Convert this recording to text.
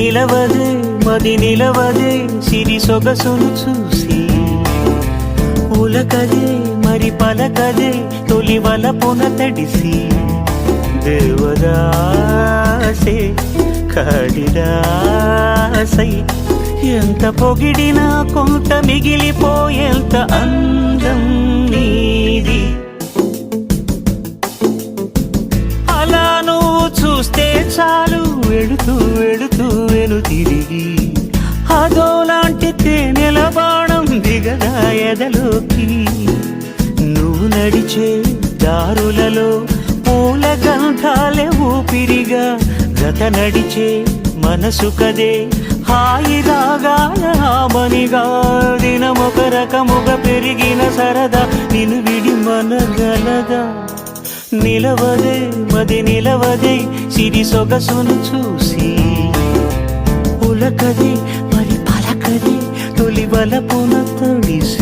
నిలవదే మది నిలవదే సిరి సొగసును చూసి ఉలకదే మరి పలకదే తొలి వలపున తడిసి దేవదాసే కాళిదాసై ఎంత పొగిడినా కొంత మిగిలిపోయేంత అందం నీది అలా నువ్వు చూస్తే చాలు వెళుతూ వెళుతూ వెను తిరిగి అదోలాంటి తేనెల బాణం దిగదా ఎదలోకి నువ్వు నడిచే దారులలో పూల గంధాలే ఊపిరిగా గత నడిచే మనసు కదే హాయి రాగాల ఆమనిగా దినమొక రకముగా పెరిగిన సరదా నిన్ను విడి మనగలదా నిలవదే మది నిలవదే సిరి సొగసును చూసి ఉలకదే మరి పలకదే తొలి వలపున తడిసి